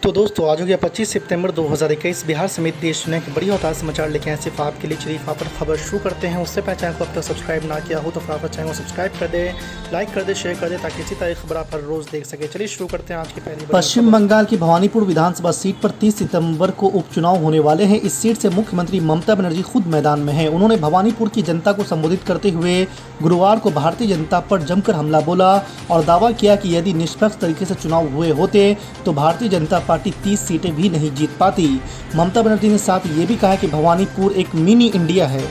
तो दोस्तों आज हो गया 25 सितंबर 2021। बिहार समेत देश दुनिया की बड़ी और ताज़ा समाचार लेके आए सिर्फ आपके लिए। चलिए पर खबर शुरू करते हैं। उससे पहले चैनल को अब तक सब्सक्राइब ना किया हो तो फटाफट चैनल को सब्सक्राइब कर दे, लाइक कर दे, शेयर कर दे ताकि इसी तरह खबर आप हर रोज देख सके। चलिए शुरू करते हैं आज की पहली। पश्चिम बंगाल की भवानीपुर विधानसभा सीट पर 30 सितंबर को उपचुनाव होने वाले हैं। इस सीट से मुख्यमंत्री ममता बनर्जी खुद मैदान में हैं। उन्होंने भवानीपुर की जनता को संबोधित करते हुए गुरुवार को भारतीय जनता पर जमकर हमला बोला और दावा किया कि यदि निष्पक्ष तरीके से चुनाव हुए होते तो भारतीय जनता पार्टी 30 सीटें भी नहीं जीत पाती। ममता बनर्जी ने साथ ये भी कहा कि भवानीपुर एक मिनी इंडिया है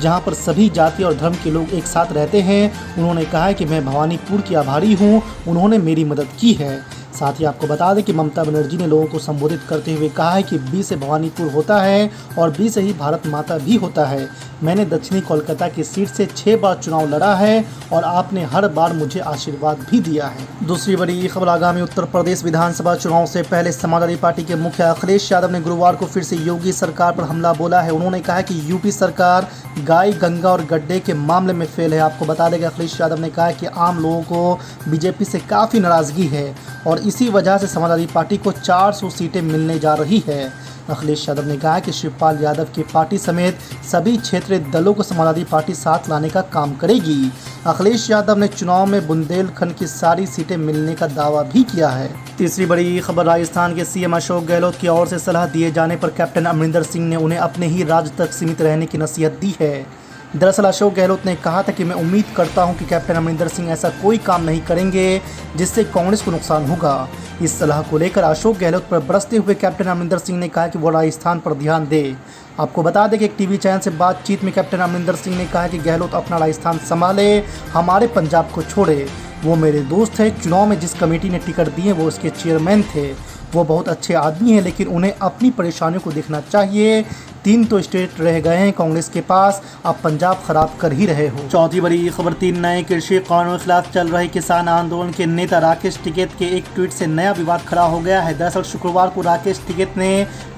जहां पर सभी जाति और धर्म के लोग एक साथ रहते हैं। उन्होंने कहा कि मैं भवानीपुर की आभारी हूं, उन्होंने मेरी मदद की है। साथ ही आपको बता दें कि ममता बनर्जी ने लोगों को संबोधित करते हुए कहा है कि बी से भवानीपुर होता है और बी से ही भारत माता भी होता है। मैंने दक्षिणी कोलकाता की सीट से 6 बार चुनाव लड़ा है और आपने हर बार मुझे आशीर्वाद भी दिया है। दूसरी बड़ी खबर, आगामी उत्तर प्रदेश विधानसभा चुनाव से पहले समाजवादी पार्टी के मुखिया अखिलेश यादव ने गुरुवार को फिर से योगी सरकार पर हमला बोला है। उन्होंने कहा कि यूपी सरकार गाय, गंगा और गड्ढे के मामले में फेल है। आपको बता दें कि अखिलेश यादव ने कहा कि आम लोगों को बीजेपी से काफ़ी नाराज़गी है और इसी वजह से समाजवादी पार्टी को 400 सीटें मिलने जा रही है। अखिलेश यादव ने कहा कि शिवपाल यादव की पार्टी समेत सभी क्षेत्रीय दलों को समाजवादी पार्टी साथ लाने का काम करेगी। अखिलेश यादव ने चुनाव में बुंदेलखंड की सारी सीटें मिलने का दावा भी किया है। तीसरी बड़ी खबर, राजस्थान के सीएम अशोक गहलोत की ओर से सलाह दिए जाने पर कैप्टन अमरिंदर सिंह ने उन्हें अपने ही राज्य तक सीमित रहने की नसीहत दी है। दरअसल अशोक गहलोत ने कहा था कि मैं उम्मीद करता हूं कि कैप्टन अमरिंदर सिंह ऐसा कोई काम नहीं करेंगे जिससे कांग्रेस को नुकसान होगा। इस सलाह को लेकर अशोक गहलोत पर बरसते हुए कैप्टन अमरिंदर सिंह ने कहा कि वो राजस्थान पर ध्यान दे। आपको बता दें कि एक टीवी चैनल से बातचीत में कैप्टन अमरिंदर सिंह ने कहा कि गहलोत अपना राजस्थान संभाले, हमारे पंजाब को छोड़े। वो मेरे दोस्त है, चुनाव में जिस कमेटी ने टिकट दिए वो उसके चेयरमैन थे। वो बहुत अच्छे आदमी हैं, लेकिन उन्हें अपनी परेशानियों को देखना चाहिए। 3 तो स्टेट रह गए हैं कांग्रेस के पास, अब पंजाब खराब कर ही रहे हो। चौथी बड़ी खबर, 3 नए कृषि कानूनों के खिलाफ चल रहे किसान आंदोलन के नेता राकेश टिकैत के एक ट्वीट से नया विवाद खड़ा हो गया है। दरअसल शुक्रवार को राकेश टिकैत ने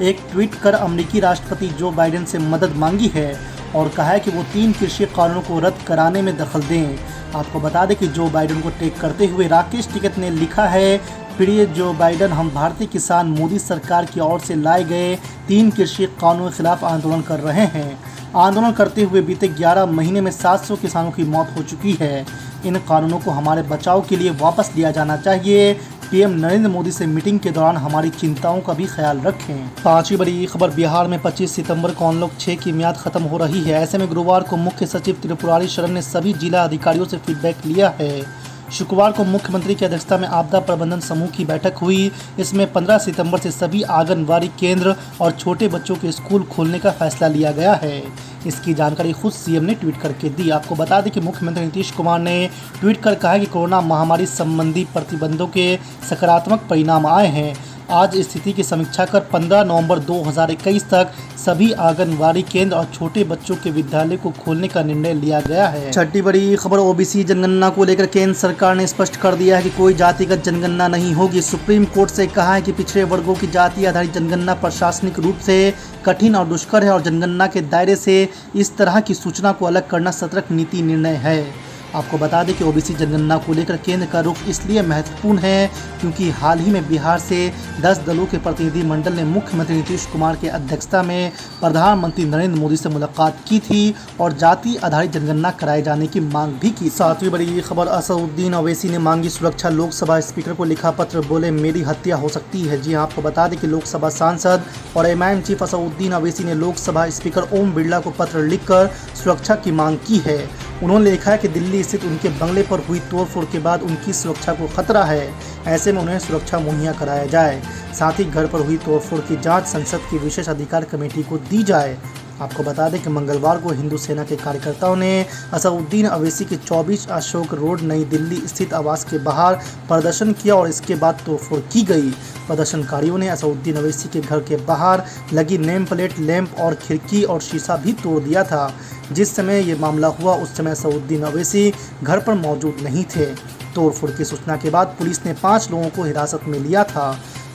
एक ट्वीट कर अमेरिकी राष्ट्रपति जो बाइडेन से मदद मांगी है और कहा है कि वो 3 कृषि कानूनों को रद्द कराने में दखल दें। आपको बता दें कि जो बाइडेन को टैग करते हुए राकेश टिकैत ने लिखा है, प्रिय जो बाइडेन, हम भारतीय किसान मोदी सरकार की ओर से लाए गए 3 कृषि कानूनों के खिलाफ आंदोलन कर रहे हैं। आंदोलन करते हुए बीते 11 महीने में 700 किसानों की मौत हो चुकी है। इन कानूनों को हमारे बचाव के लिए वापस लिया जाना चाहिए। पीएम नरेंद्र मोदी से मीटिंग के दौरान हमारी चिंताओं का भी ख्याल रखें। पांचवी बड़ी खबर, बिहार में 25 सितंबर को अनलॉक 6 की मियाद खत्म हो रही है। ऐसे में गुरुवार को मुख्य सचिव त्रिपुरारी शरण ने सभी जिला अधिकारियों से फीडबैक लिया है। शुक्रवार को मुख्यमंत्री की अध्यक्षता में आपदा प्रबंधन समूह की बैठक हुई। इसमें 15 सितंबर से सभी आंगनबाड़ी केंद्र और छोटे बच्चों के स्कूल खोलने का फैसला लिया गया है। इसकी जानकारी खुद सीएम ने ट्वीट करके दी। आपको बता दें कि मुख्यमंत्री नीतीश कुमार ने ट्वीट कर कहा कि कोरोना महामारी संबंधी प्रतिबंधों के सकारात्मक परिणाम आए हैं। आज स्थिति की समीक्षा कर 15 नवंबर 2021 तक सभी आंगनबाड़ी केंद्र और छोटे बच्चों के विद्यालय को खोलने का निर्णय लिया गया है। छठी बड़ी खबर, ओबीसी जनगणना को लेकर केंद्र सरकार ने स्पष्ट कर दिया है कि कोई जातिगत जनगणना नहीं होगी। सुप्रीम कोर्ट से कहा है कि पिछड़े वर्गों की जाति आधारित जनगणना प्रशासनिक रूप से कठिन और दुष्कर है और जनगणना के दायरे से इस तरह की सूचना को अलग करना सतर्क नीति निर्णय है। आपको बता दें कि ओबीसी जनगणना को लेकर केंद्र का रुख इसलिए महत्वपूर्ण है क्योंकि हाल ही में बिहार से 10 दलों के प्रतिनिधि मंडल ने मुख्यमंत्री नीतीश कुमार की अध्यक्षता में प्रधानमंत्री नरेंद्र मोदी से मुलाकात की थी और जाति आधारित जनगणना कराए जाने की मांग भी की। सातवीं बड़ी खबर, असदुद्दीन ओवैसी ने मांगी सुरक्षा, लोकसभा स्पीकर को लिखा पत्र, बोले मेरी हत्या हो सकती है। जी हाँ, आपको बता दें कि लोकसभा सांसद और एमआईएम चीफ असदुद्दीन ओवैसी ने लोकसभा स्पीकर ओम बिरला को पत्र लिखकर सुरक्षा की मांग की है। उन्होंने लिखा है कि दिल्ली स्थित उनके बंगले पर हुई तोड़फोड़ के बाद उनकी सुरक्षा को खतरा है, ऐसे में उन्हें सुरक्षा मुहैया कराया जाए। साथ ही घर पर हुई तोड़फोड़ की जांच संसद की विशेष अधिकार कमेटी को दी जाए। आपको बता दें कि मंगलवार को हिंदू सेना के कार्यकर्ताओं ने असदुद्दीन ओवैसी के 24 अशोक रोड नई दिल्ली स्थित आवास के बाहर प्रदर्शन किया और इसके बाद तोड़फोड़ की गई। प्रदर्शनकारियों ने असदुद्दीन ओवैसी के घर के बाहर लगी नेम प्लेट, लैंप और खिड़की और शीशा भी तोड़ दिया था। जिस समय ये मामला हुआ उस समय असदुद्दीन ओवैसी घर पर मौजूद नहीं थे। तोड़फोड़ की सूचना के बाद पुलिस ने 5 लोगों को हिरासत में लिया था।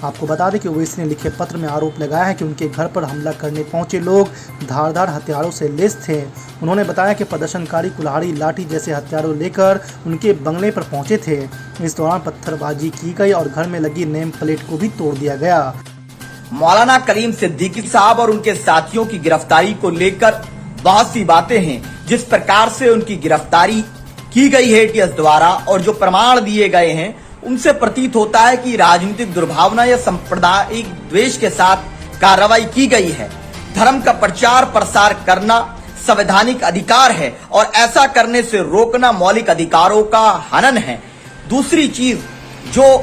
आपको बता दें कि ओवैसी ने लिखे पत्र में आरोप लगाया है कि उनके घर पर हमला करने पहुंचे लोग धारदार हथियारों से लैस थे। उन्होंने बताया कि प्रदर्शनकारी कुल्हाड़ी, लाठी जैसे हथियारों लेकर उनके बंगले पर पहुंचे थे। इस दौरान पत्थरबाजी की गई और घर में लगी नेम प्लेट को भी तोड़ दिया गया। मौलाना कलीम सिद्दीकी साहब और उनके साथियों की गिरफ्तारी को लेकर बहुत सी बातें हैं। जिस प्रकार से उनकी गिरफ्तारी की गई है एटीएस द्वारा और जो प्रमाण दिए गए हैं, उनसे प्रतीत होता है कि राजनीतिक दुर्भावना या सांप्रदायिक द्वेष के साथ कार्रवाई की गई है। धर्म का प्रचार प्रसार करना संवैधानिक अधिकार है और ऐसा करने से रोकना मौलिक अधिकारों का हनन है। दूसरी चीज जो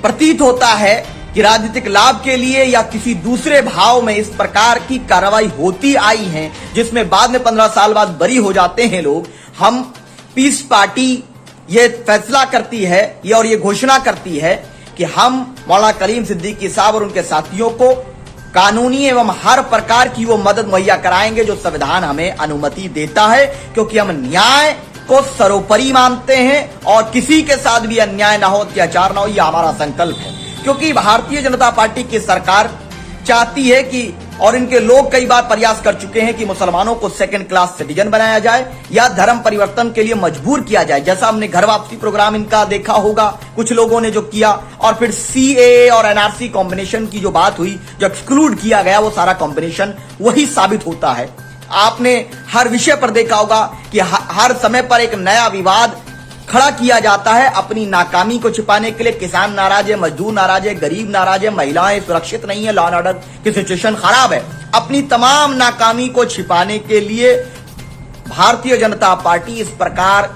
प्रतीत होता है कि राजनीतिक लाभ के लिए या किसी दूसरे भाव में इस प्रकार की कार्रवाई होती आई है, जिसमें बाद में 15 साल बाद बरी हो जाते हैं लोग। हम पीस पार्टी ये फैसला करती है और ये घोषणा करती है कि हम मौलाना कलीम सिद्दीकी साहब और उनके साथियों को कानूनी एवं हर प्रकार की वो मदद मुहैया कराएंगे जो संविधान हमें अनुमति देता है, क्योंकि हम न्याय को सर्वोपरि मानते हैं और किसी के साथ भी अन्याय ना हो, अत्याचार ना हो, यह हमारा संकल्प है। क्योंकि भारतीय जनता पार्टी की सरकार चाहती है कि, और इनके लोग कई बार प्रयास कर चुके हैं कि मुसलमानों को सेकंड क्लास सिटीजन बनाया जाए या धर्म परिवर्तन के लिए मजबूर किया जाए। जैसा हमने घर वापसी प्रोग्राम इनका देखा होगा, कुछ लोगों ने जो किया, और फिर सीएए और एनआरसी कॉम्बिनेशन की जो बात हुई, जो एक्सक्लूड किया गया, वो सारा कॉम्बिनेशन वही साबित होता है। आपने हर विषय पर देखा होगा कि हर समय पर एक नया विवाद खड़ा किया जाता है अपनी नाकामी को छिपाने के लिए। किसान नाराज है, मजदूर नाराज है, गरीब नाराज है, महिलाएं सुरक्षित नहीं है, लॉ एंड ऑर्डर की सिचुएशन खराब है। अपनी तमाम नाकामी को छिपाने के लिए भारतीय जनता पार्टी इस प्रकार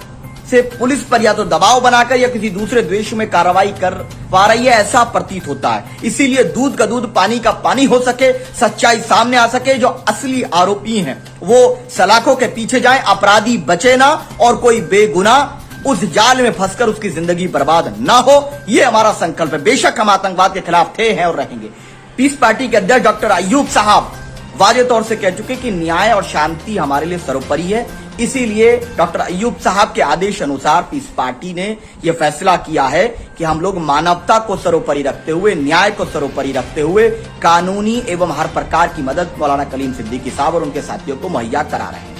से पुलिस पर या तो दबाव बनाकर या किसी दूसरे द्वेष में कार्रवाई कर पा रही है, ऐसा प्रतीत होता है। इसीलिए दूध का दूध, पानी का पानी हो सके, सच्चाई सामने आ सके, जो असली आरोपी हैं वो सलाखों के पीछे जाएं, अपराधी बचे ना और कोई बेगुनाह उस जाल में फंसकर उसकी जिंदगी बर्बाद ना हो, ये हमारा संकल्प है। बेशक हम आतंकवाद के खिलाफ थे, हैं और रहेंगे। पीस पार्टी के अध्यक्ष डॉक्टर अय्यूब साहब वाजे तौर से कह चुके कि न्याय और शांति हमारे लिए सर्वोपरि है। इसीलिए डॉक्टर अय्यूब साहब के आदेश अनुसार पीस पार्टी ने यह फैसला किया है कि हम लोग मानवता को सर्वोपरि रखते हुए, न्याय को सर्वोपरि रखते हुए कानूनी एवं हर प्रकार की मदद मौलाना कलीम सिद्दीकी साहब और उनके साथियों को मुहैया करा रहे हैं।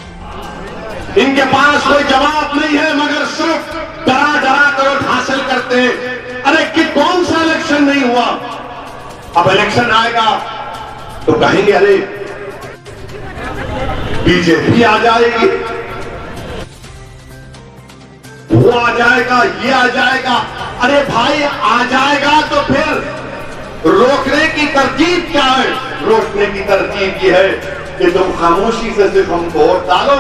इनके पास कोई जवाब नहीं है, मगर सिर्फ डरा डरा कर वोट हासिल करते हैं। अरे कि कौन सा इलेक्शन नहीं हुआ, अब इलेक्शन आएगा तो कहेंगे अरे बीजेपी आ जाएगी, वो आ जाएगा, ये आ जाएगा। अरे भाई आ जाएगा तो फिर रोकने की तरकीब क्या है? रोकने की तरकीब ये है कि तुम खामोशी से सिर्फ हमको वोट डालो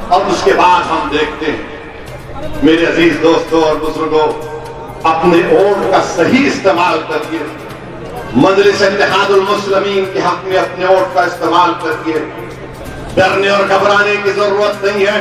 और उसके बाद हम देखते हैं। मेरे अजीज दोस्तों और बुजुर्गों, अपने वोट का सही इस्तेमाल करिए। मजलिस इत्तेहादुल मुस्लिमीन के हक में अपने वोट का इस्तेमाल करिए। डरने और घबराने की जरूरत नहीं है।